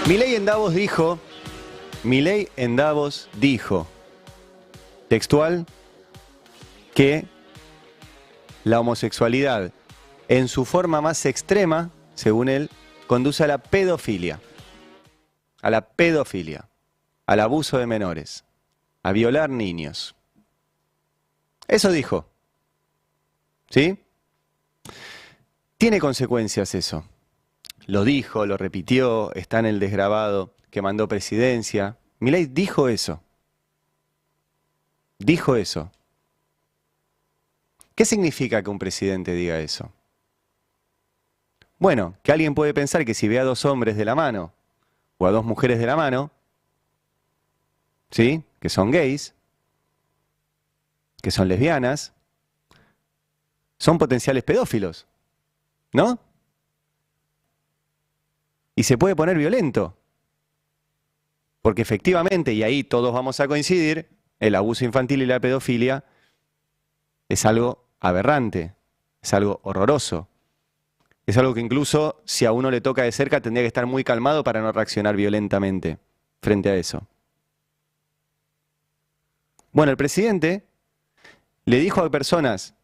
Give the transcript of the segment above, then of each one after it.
Milei en Davos dijo, textual, que la homosexualidad en su forma más extrema, según él, conduce a la pedofilia, al abuso de menores, a violar niños. Eso dijo, ¿sí? Tiene consecuencias eso. Lo dijo, lo repitió, está en el desgrabado que mandó Presidencia. Milei dijo eso. Dijo eso. ¿Qué significa que un presidente diga eso? Bueno, que alguien puede pensar que si ve a dos hombres de la mano o a dos mujeres de la mano, ¿sí? Que son gays, que son lesbianas, son potenciales pedófilos, ¿no? Y se puede poner violento. Porque efectivamente, y ahí todos vamos a coincidir, el abuso infantil y la pedofilia es algo aberrante, es algo horroroso. Es algo que incluso si a uno le toca de cerca tendría que estar muy calmado para no reaccionar violentamente frente a eso. Bueno, el presidente le dijo a personas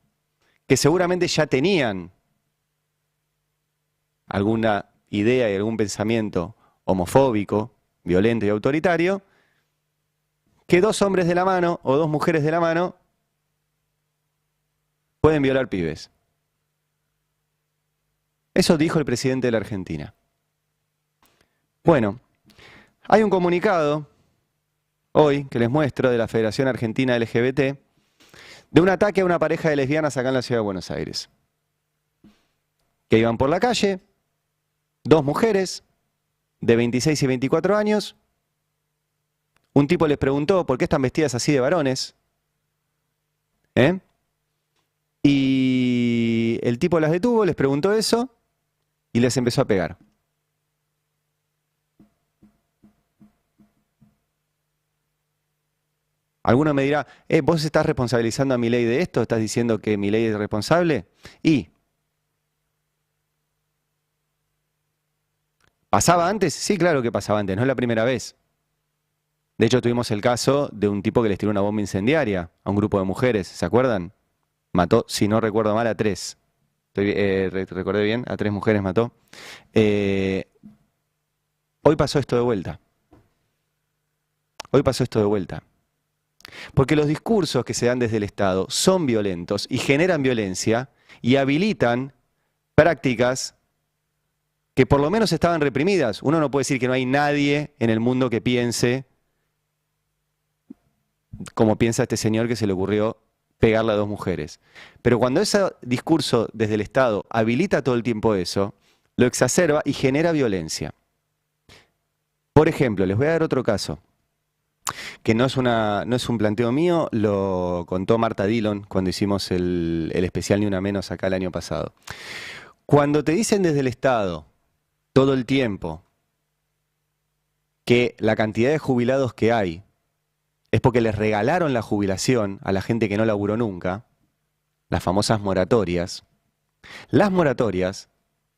que seguramente ya tenían alguna idea y algún pensamiento homofóbico, violento y autoritario, que dos hombres de la mano o dos mujeres de la mano pueden violar pibes. Eso dijo el presidente de la Argentina. Bueno, hay un comunicado hoy que les muestro de la Federación Argentina LGBT de un ataque a una pareja de lesbianas acá en la ciudad de Buenos Aires. Que iban por la calle, dos mujeres de 26 y 24 años. Un tipo les preguntó por qué están vestidas así de varones. Y el tipo las detuvo, les preguntó eso y les empezó a pegar. Alguno me dirá, ¿vos estás responsabilizando a Milei de esto? ¿Estás diciendo que Milei es responsable? Y ¿pasaba antes? Sí, claro que pasaba antes, no es la primera vez. De hecho, tuvimos el caso de un tipo que les tiró una bomba incendiaria a un grupo de mujeres, ¿se acuerdan? Mató, si no recuerdo mal, a 3. ¿Recordé bien? A 3 mujeres mató. Hoy pasó esto de vuelta. Hoy pasó esto de vuelta. Porque los discursos que se dan desde el Estado son violentos y generan violencia y habilitan prácticas que por lo menos estaban reprimidas. Uno no puede decir que no hay nadie en el mundo que piense como piensa este señor que se le ocurrió pegarle a dos mujeres. Pero cuando ese discurso desde el Estado habilita todo el tiempo eso, lo exacerba y genera violencia. Por ejemplo, les voy a dar otro caso, que no es un planteo mío, lo contó Marta Dillon cuando hicimos el especial Ni Una Menos acá el año pasado. Cuando te dicen desde el Estado todo el tiempo que la cantidad de jubilados que hay es porque les regalaron la jubilación a la gente que no laburó nunca, las famosas moratorias. Las moratorias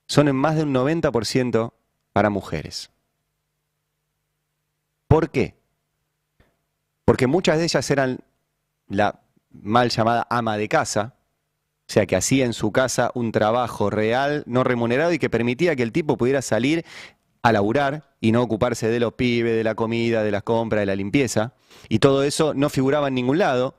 son en más de un 90% para mujeres. ¿Por qué? Porque muchas de ellas eran la mal llamada ama de casa, o sea que hacía en su casa un trabajo real, no remunerado y que permitía que el tipo pudiera salir a laburar y no ocuparse de los pibes, de la comida, de las compras, de la limpieza. Y todo eso no figuraba en ningún lado.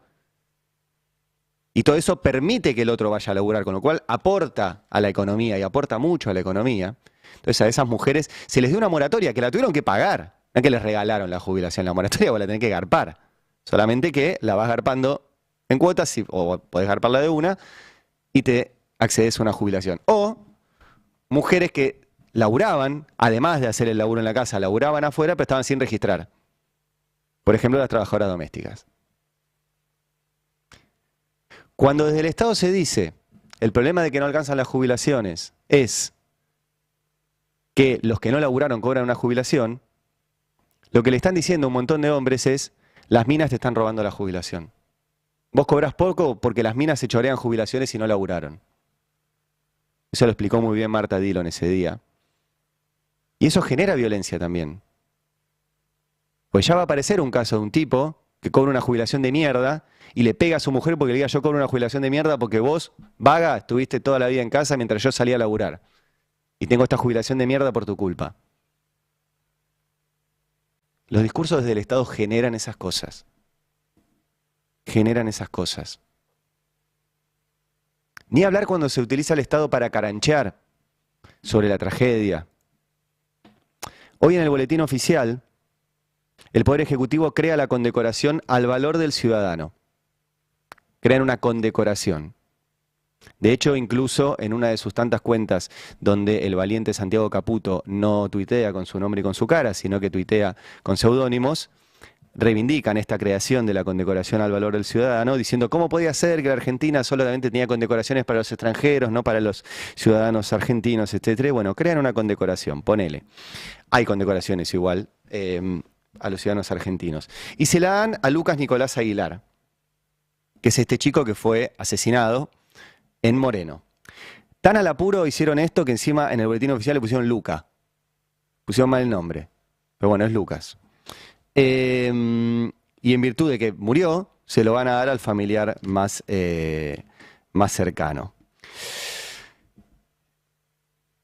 Y todo eso permite que el otro vaya a laburar, con lo cual aporta a la economía y aporta mucho a la economía. Entonces a esas mujeres se les dio una moratoria que la tuvieron que pagar. No es que les regalaron la jubilación, la moratoria vos la tenés que garpar. Solamente que la vas garpando en cuotas o podés garparla de una y te accedes a una jubilación. O mujeres que laburaban, además de hacer el laburo en la casa, laburaban afuera, pero estaban sin registrar. Por ejemplo, las trabajadoras domésticas. Cuando desde el Estado se dice, el problema de que no alcanzan las jubilaciones es que los que no laburaron cobran una jubilación, lo que le están diciendo a un montón de hombres es, las minas te están robando la jubilación. Vos cobrás poco porque las minas se chorean jubilaciones y no laburaron. Eso lo explicó muy bien Marta Dillon ese día. Y eso genera violencia también. Pues ya va a aparecer un caso de un tipo que cobra una jubilación de mierda y le pega a su mujer porque le diga yo cobro una jubilación de mierda porque vos, vaga, estuviste toda la vida en casa mientras yo salía a laburar. Y tengo esta jubilación de mierda por tu culpa. Los discursos desde el Estado generan esas cosas. Generan esas cosas. Ni hablar cuando se utiliza el Estado para caranchear sobre la tragedia. Hoy en el boletín oficial, el Poder Ejecutivo crea la condecoración al valor del ciudadano. Crean una condecoración. De hecho, incluso en una de sus tantas cuentas donde el valiente Santiago Caputo no tuitea con su nombre y con su cara, sino que tuitea con seudónimos, reivindican esta creación de la condecoración al valor del ciudadano, diciendo cómo podía ser que la Argentina solamente tenía condecoraciones para los extranjeros, no para los ciudadanos argentinos, etcétera. Bueno, crean una condecoración, ponele. Hay condecoraciones igual a los ciudadanos argentinos. Y se la dan a Lucas Nicolás Aguilar, que es este chico que fue asesinado en Moreno. Tan al apuro hicieron esto que encima en el boletín oficial le pusieron Luca. Pusieron mal el nombre. Pero bueno, es Lucas. Y en virtud de que murió, se lo van a dar al familiar más cercano.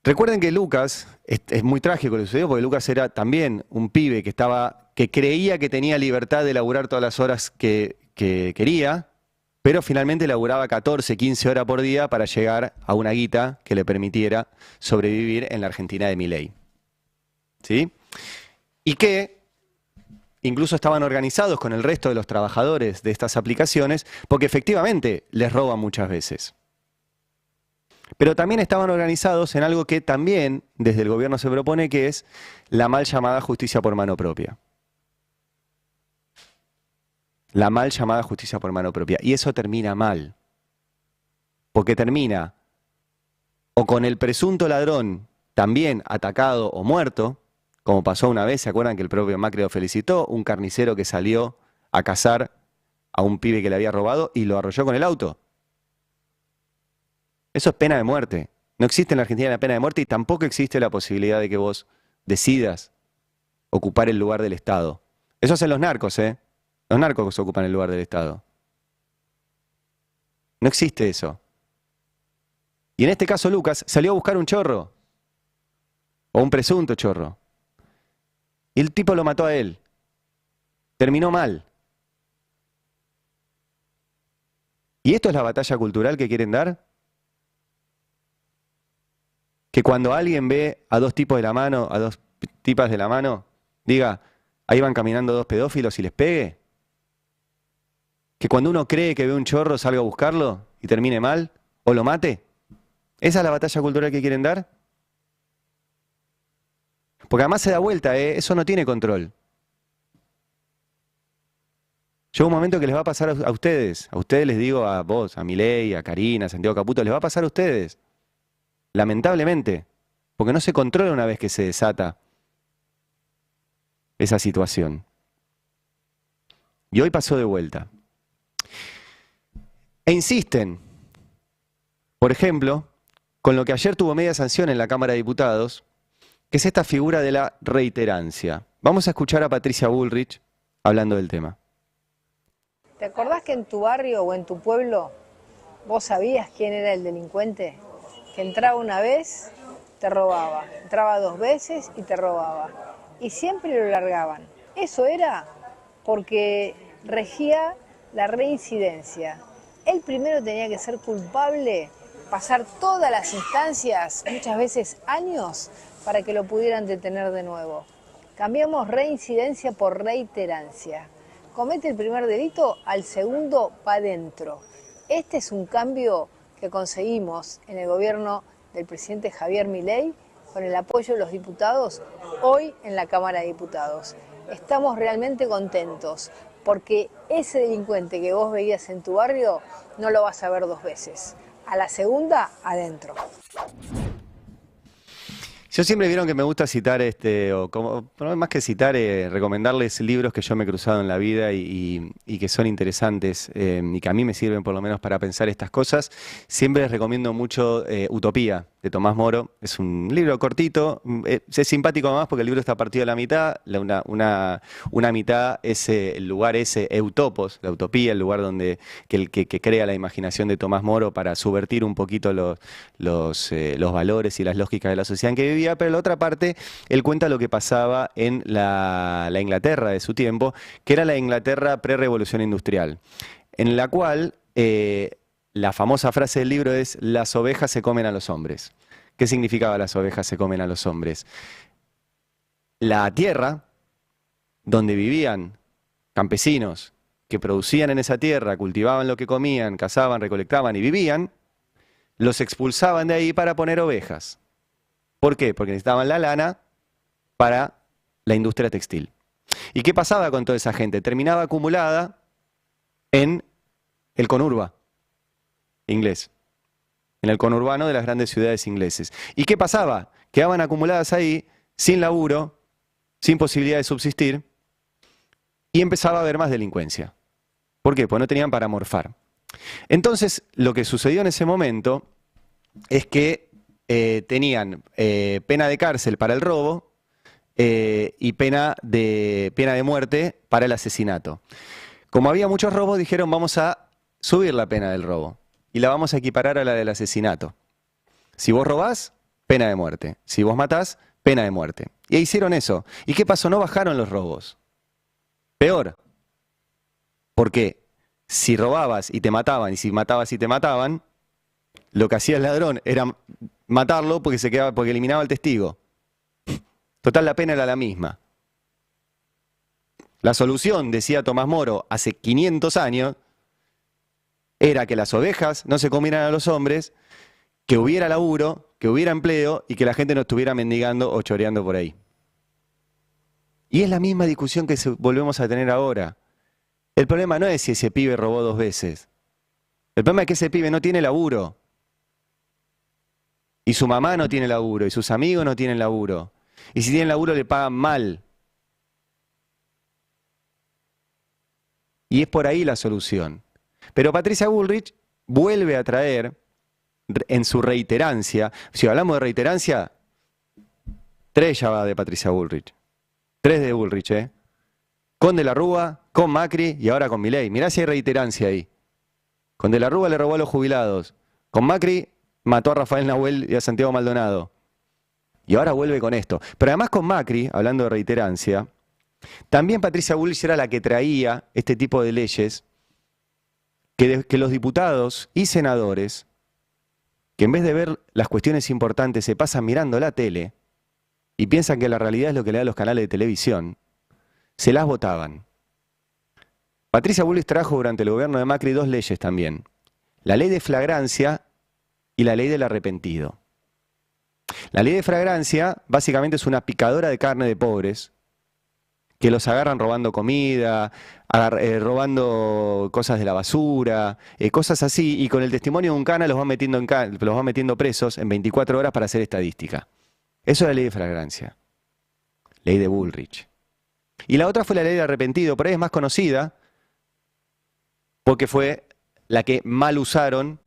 Recuerden que Lucas, es muy trágico lo que sucedió, porque Lucas era también un pibe que creía que tenía libertad de laburar todas las horas que quería, pero finalmente laburaba 14, 15 horas por día para llegar a una guita que le permitiera sobrevivir en la Argentina de Milei. ¿Sí? Y que incluso estaban organizados con el resto de los trabajadores de estas aplicaciones, porque efectivamente les roban muchas veces. Pero también estaban organizados en algo que también desde el gobierno se propone, que es la mal llamada justicia por mano propia. La mal llamada justicia por mano propia. Y eso termina mal. Porque termina o con el presunto ladrón también atacado o muerto, como pasó una vez, ¿se acuerdan que el propio Macri lo felicitó? Un carnicero que salió a cazar a un pibe que le había robado y lo arrolló con el auto. Eso es pena de muerte. No existe en la Argentina la pena de muerte y tampoco existe la posibilidad de que vos decidas ocupar el lugar del Estado. Eso hacen los narcos, ¿eh? Los narcos ocupan el lugar del Estado. No existe eso. Y en este caso Lucas salió a buscar un chorro. O un presunto chorro. Y el tipo lo mató a él. Terminó mal. ¿Y esto es la batalla cultural que quieren dar? Que cuando alguien ve a dos tipos de la mano, a dos tipas de la mano, diga, ahí van caminando dos pedófilos y les pegue. Que cuando uno cree que ve un chorro salga a buscarlo y termine mal, o lo mate. ¿Esa es la batalla cultural que quieren dar? Porque además se da vuelta, eso no tiene control. Llega un momento que les va a pasar a ustedes. A ustedes les digo, a vos, a Milei, a Karina, a Santiago Caputo, les va a pasar a ustedes. Lamentablemente. Porque no se controla una vez que se desata esa situación. Y hoy pasó de vuelta. E insisten, por ejemplo, con lo que ayer tuvo media sanción en la Cámara de Diputados, que es esta figura de la reiterancia. Vamos a escuchar a Patricia Bullrich hablando del tema. ¿Te acordás que en tu barrio o en tu pueblo vos sabías quién era el delincuente? Que entraba una vez, te robaba. Entraba dos veces y te robaba. Y siempre lo largaban. Eso era porque regía la reincidencia. Él primero tenía que ser culpable, pasar todas las instancias, muchas veces años, para que lo pudieran detener de nuevo. Cambiamos reincidencia por reiterancia. Comete el primer delito, al segundo va adentro. Este es un cambio que conseguimos en el gobierno del presidente Javier Milei, con el apoyo de los diputados, hoy en la Cámara de Diputados. Estamos realmente contentos, porque ese delincuente que vos veías en tu barrio, no lo vas a ver dos veces. A la segunda, adentro. Yo siempre vieron que me gusta citar, o como, no, más que citar, recomendarles libros que yo me he cruzado en la vida y que son interesantes y que a mí me sirven por lo menos para pensar estas cosas. Siempre les recomiendo mucho Utopía, de Tomás Moro. Es un libro cortito, es simpático además porque el libro está partido a la mitad. Una mitad es el lugar ese, Eutopos, la utopía, el lugar donde que crea la imaginación de Tomás Moro para subvertir un poquito los valores y las lógicas de la sociedad en que vivía. Pero la otra parte, él cuenta lo que pasaba en la Inglaterra de su tiempo, que era la Inglaterra pre-revolución industrial, en la cual la famosa frase del libro es: las ovejas se comen a los hombres. ¿Qué significaba las ovejas se comen a los hombres? La tierra donde vivían campesinos que producían en esa tierra, cultivaban lo que comían, cazaban, recolectaban y vivían, los expulsaban de ahí para poner ovejas. ¿Por qué? Porque necesitaban la lana para la industria textil. ¿Y qué pasaba con toda esa gente? Terminaba acumulada en el conurba inglés, en el conurbano de las grandes ciudades ingleses. ¿Y qué pasaba? Quedaban acumuladas ahí, sin laburo, sin posibilidad de subsistir, y empezaba a haber más delincuencia. ¿Por qué? Pues no tenían para morfar. Entonces, lo que sucedió en ese momento es que tenían pena de cárcel para el robo y pena de muerte para el asesinato. Como había muchos robos, dijeron: vamos a subir la pena del robo y la vamos a equiparar a la del asesinato. Si vos robás, pena de muerte. Si vos matás, pena de muerte. Y hicieron eso. ¿Y qué pasó? No bajaron los robos. Peor. Porque si robabas y te mataban, y si matabas y te mataban, lo que hacía el ladrón era matarlo porque eliminaba al testigo. Total, la pena era la misma. La solución, decía Tomás Moro hace 500 años, era que las ovejas no se comieran a los hombres, que hubiera laburo, que hubiera empleo y que la gente no estuviera mendigando o choreando por ahí. Y es la misma discusión que volvemos a tener ahora. El problema no es si ese pibe robó 2 veces. El problema es que ese pibe no tiene laburo. Y su mamá no tiene laburo, y sus amigos no tienen laburo. Y si tienen laburo le pagan mal. Y es por ahí la solución. Pero Patricia Bullrich vuelve a traer, en su reiterancia, si hablamos de reiterancia, 3 ya va de Patricia Bullrich. 3 de Bullrich, ¿eh? Con De la Rúa, con Macri y ahora con Milei. Mirá si hay reiterancia ahí. Con De la Rúa le robó a los jubilados. Con Macri mató a Rafael Nahuel y a Santiago Maldonado. Y ahora vuelve con esto. Pero además con Macri, hablando de reiterancia, también Patricia Bullrich era la que traía este tipo de leyes que los diputados y senadores, que en vez de ver las cuestiones importantes se pasan mirando la tele y piensan que la realidad es lo que le dan los canales de televisión, se las votaban. Patricia Bullrich trajo durante el gobierno de Macri 2 leyes también. La ley de flagrancia y la ley del arrepentido. La ley de flagrancia básicamente es una picadora de carne de pobres que los agarran robando comida, robando cosas de la basura, cosas así, y con el testimonio de un cana los van metiendo presos en 24 horas para hacer estadística. Eso es la ley de flagrancia. Ley de Bullrich. Y la otra fue la ley del arrepentido, por ahí es más conocida, porque fue la que mal usaron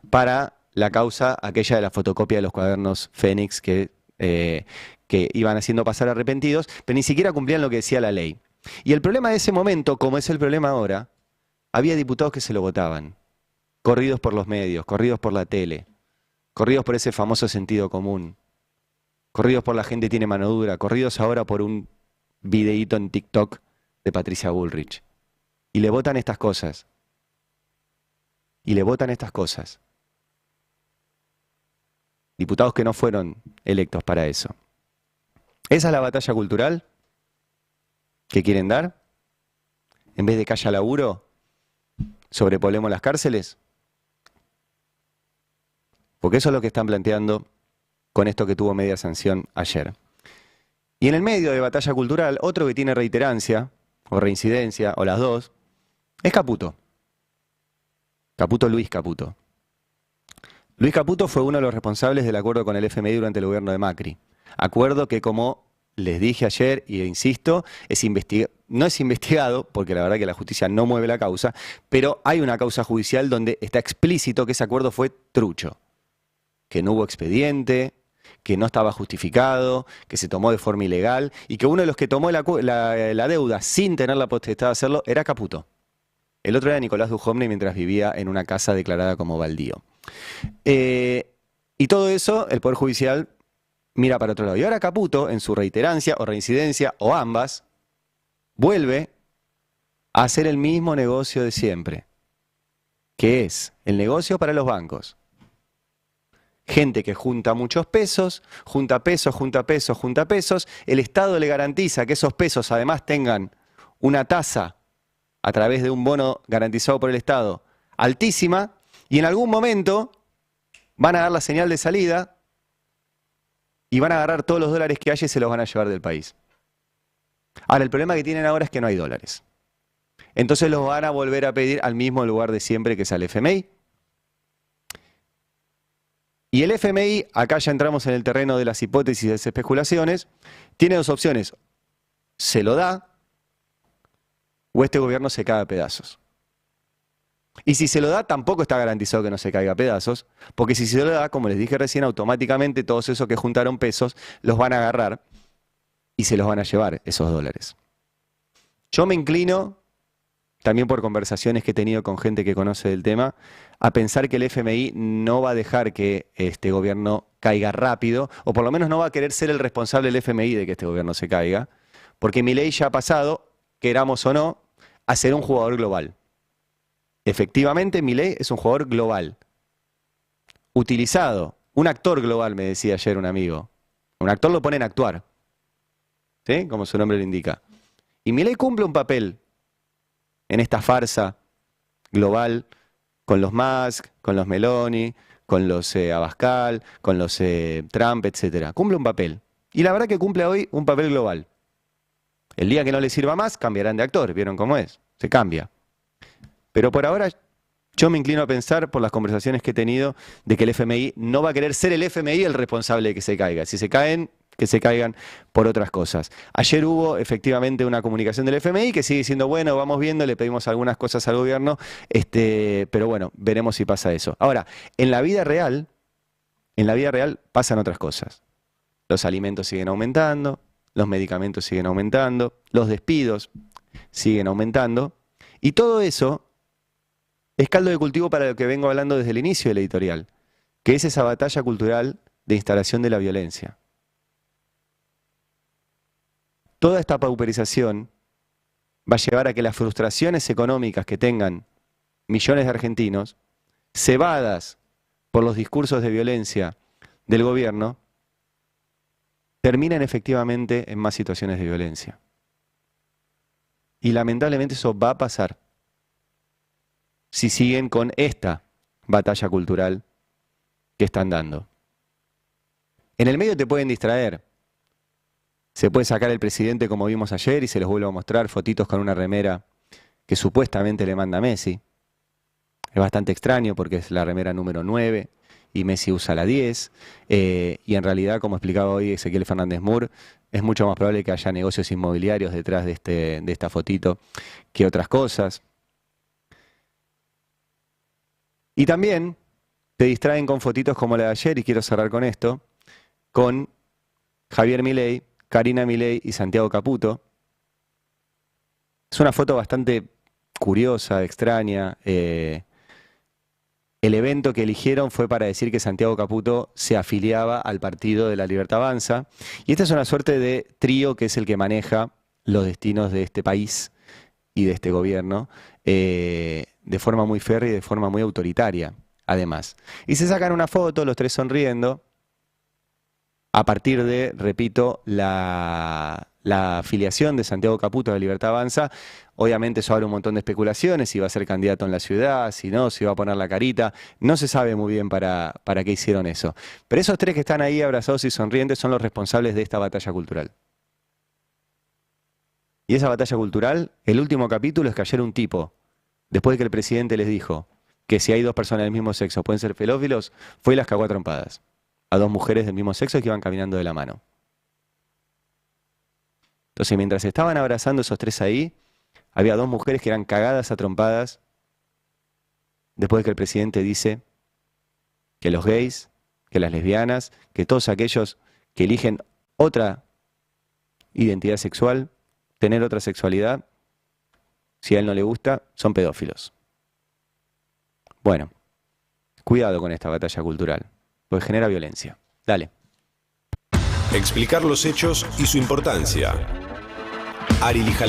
para la causa aquella de la fotocopia de los cuadernos Fénix que iban haciendo pasar arrepentidos, pero ni siquiera cumplían lo que decía la ley. Y el problema de ese momento, como es el problema ahora, había diputados que se lo votaban, corridos por los medios, corridos por la tele, corridos por ese famoso sentido común, corridos por la gente tiene mano dura, corridos ahora por un videíto en TikTok de Patricia Bullrich. Y le votan estas cosas. Y le votan estas cosas. Diputados que no fueron electos para eso. ¿Esa es la batalla cultural que quieren dar? En vez de que haya laburo, sobrepoblemos las cárceles. Porque eso es lo que están planteando con esto que tuvo media sanción ayer. Y en el medio de batalla cultural, otro que tiene reiterancia, o reincidencia, o las dos, es Caputo. Luis Caputo. Luis Caputo fue uno de los responsables del acuerdo con el FMI durante el gobierno de Macri. Acuerdo que, como les dije ayer e insisto, no es investigado, porque la verdad que la justicia no mueve la causa, pero hay una causa judicial donde está explícito que ese acuerdo fue trucho. que no hubo expediente, que no estaba justificado, que se tomó de forma ilegal y que uno de los que tomó la deuda sin tener la potestad de hacerlo era Caputo. El otro era Nicolás Dujovne mientras vivía en una casa declarada como baldío. Y todo eso el Poder Judicial mira para otro lado. Y ahora Caputo, en su reiterancia o reincidencia o ambas, vuelve a hacer el mismo negocio de siempre, que es el negocio para los bancos. Gente que junta muchos pesos, junta pesos, junta pesos, junta pesos. El Estado le garantiza que esos pesos además tengan una tasa a través de un bono garantizado por el Estado altísima y en algún momento van a dar la señal de salida y van a agarrar todos los dólares que haya y se los van a llevar del país. Ahora, el problema que tienen ahora es que no hay dólares. Entonces los van a volver a pedir al mismo lugar de siempre, que es al FMI. Y el FMI, acá ya entramos en el terreno de las hipótesis y de las especulaciones, tiene dos opciones. Se lo da o este gobierno se cae a pedazos. Y si se lo da, tampoco está garantizado que no se caiga a pedazos, porque si se lo da, como les dije recién, automáticamente todos esos que juntaron pesos los van a agarrar y se los van a llevar esos dólares. Yo me inclino, también por conversaciones que he tenido con gente que conoce del tema, a pensar que el FMI no va a dejar que este gobierno caiga rápido, o por lo menos no va a querer ser el responsable del FMI de que este gobierno se caiga, porque Milei ya ha pasado, queramos o no, a ser un jugador global. Efectivamente, Milei es un jugador global, utilizado, un actor global, me decía ayer un amigo. Un actor lo ponen a actuar, ¿sí? Como su nombre lo indica. Y Milei cumple un papel en esta farsa global con los Musk, con los Meloni, con los Abascal, con los Trump, etc. Cumple un papel. Y la verdad que cumple hoy un papel global. El día que no le sirva más, cambiarán de actor. ¿Vieron cómo es? Se cambia. Pero por ahora yo me inclino a pensar, por las conversaciones que he tenido, de que el FMI no va a querer ser el FMI el responsable de que se caiga. Si se caen, que se caigan por otras cosas. Ayer hubo efectivamente una comunicación del FMI que sigue diciendo, bueno, vamos viendo, le pedimos algunas cosas al gobierno, pero bueno, veremos si pasa eso. Ahora, en la vida real pasan otras cosas. Los alimentos siguen aumentando, los medicamentos siguen aumentando, los despidos siguen aumentando, y todo eso es caldo de cultivo para lo que vengo hablando desde el inicio del editorial, que es esa batalla cultural de instalación de la violencia. Toda esta pauperización va a llevar a que las frustraciones económicas que tengan millones de argentinos, cebadas por los discursos de violencia del gobierno, terminen efectivamente en más situaciones de violencia. Y lamentablemente eso va a pasar si siguen con esta batalla cultural que están dando. En el medio te pueden distraer. Se puede sacar el presidente como vimos ayer y se los vuelvo a mostrar fotitos con una remera que supuestamente le manda Messi. Es bastante extraño porque es la remera número 9 y Messi usa la 10. Y en realidad, como explicaba hoy Ezequiel Fernández Mur, es mucho más probable que haya negocios inmobiliarios detrás de esta fotito que otras cosas. Y también te distraen con fotitos como la de ayer, y quiero cerrar con esto, con Javier Milei, Karina Milei y Santiago Caputo. Es una foto bastante curiosa, extraña. El evento que eligieron fue para decir que Santiago Caputo se afiliaba al Partido de la Libertad Avanza. Y esta es una suerte de trío que es el que maneja los destinos de este país y de este gobierno de forma muy férrea y de forma muy autoritaria, además. Y se sacan una foto, los tres sonriendo, a partir de, repito, la afiliación de Santiago Caputo a la Libertad Avanza. Obviamente eso abre un montón de especulaciones, si va a ser candidato en la ciudad, si no, si va a poner la carita. No se sabe muy bien para qué hicieron eso. Pero esos tres que están ahí abrazados y sonrientes son los responsables de esta batalla cultural. Y esa batalla cultural, el último capítulo es que ayer un tipo, después de que el presidente les dijo que si hay dos personas del mismo sexo pueden ser pedófilos, fue y las cagó a trompadas a dos mujeres del mismo sexo que iban caminando de la mano. Entonces, mientras estaban abrazando esos tres ahí, había dos mujeres que eran cagadas a trompadas después de que el presidente dice que los gays que las lesbianas, que todos aquellos que eligen otra identidad sexual, tener otra sexualidad, si a él no le gusta, son pedófilos. Bueno, cuidado con esta batalla cultural, porque genera violencia. Dale. Explicar los hechos y su importancia. Ari Lijal